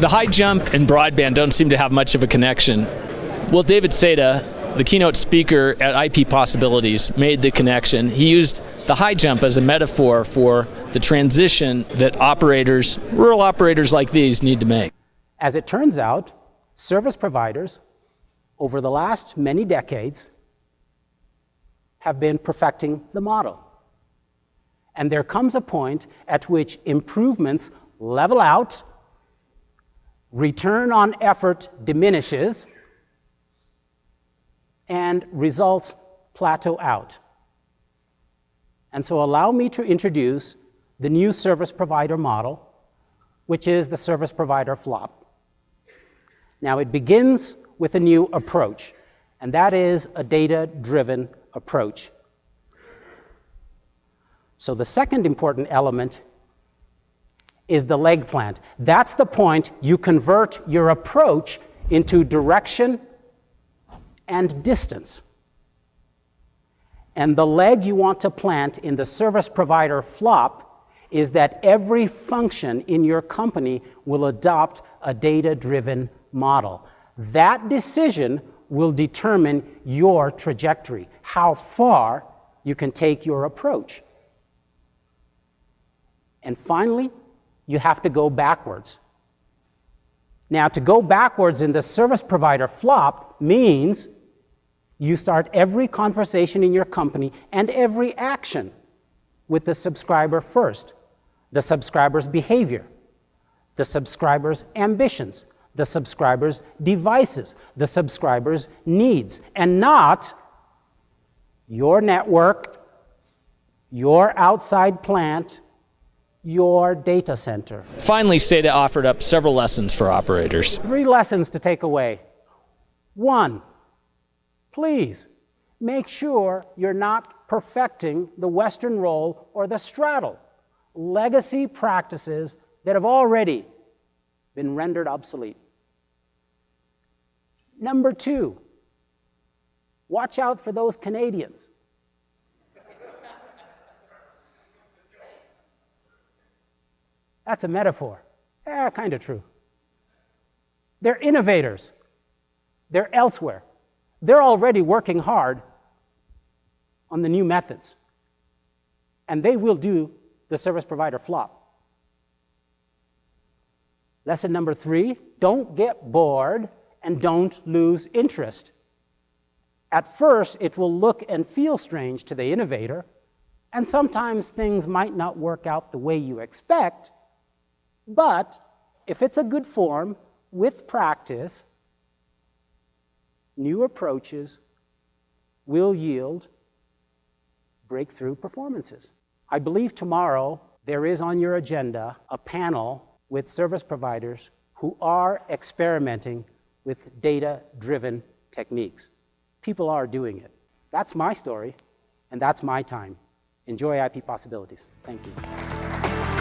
The high jump and broadband don't seem to have much of a connection. Well, David Seda, the keynote speaker at IP Possibilities, made the connection. He used the high jump as a metaphor for the transition that operators, rural operators like these, need to make. As it turns out, service providers, over the last many decades, have been perfecting the model. And there comes a point at which improvements level out, return on effort diminishes, and results plateau out. And so allow me to introduce the new service provider model, which is the service provider flop. Now, it begins with a new approach, and that is a data-driven approach. So the second important element is the leg plant. That's the point you convert your approach into direction and distance. And the leg you want to plant in the service provider flop is that every function in your company will adopt a data-driven model. That decision will determine your trajectory, how far you can take your approach. And finally, you have to go backwards. Now, to go backwards in the service provider flop means you start every conversation in your company and every action with the subscriber first, the subscriber's behavior, the subscriber's ambitions, the subscriber's devices, the subscriber's needs, and not your network, your outside plant, your data center. Finally, Seda offered up several lessons for operators. 3 lessons to take away. 1, please make sure you're not perfecting the Western roll or the straddle, legacy practices that have already been rendered obsolete. Number 2, watch out for those Canadians. That's a metaphor. Kind of true. They're innovators. They're elsewhere. They're already working hard on the new methods. And they will do the service provider flop. Lesson number 3, don't get bored and don't lose interest. At first, it will look and feel strange to the innovator, and sometimes things might not work out the way you expect, but if it's a good form, with practice, new approaches will yield breakthrough performances. I believe tomorrow there is on your agenda a panel with service providers who are experimenting with data-driven techniques. People are doing it. That's my story, and that's my time. Enjoy IP Possibilities. Thank you.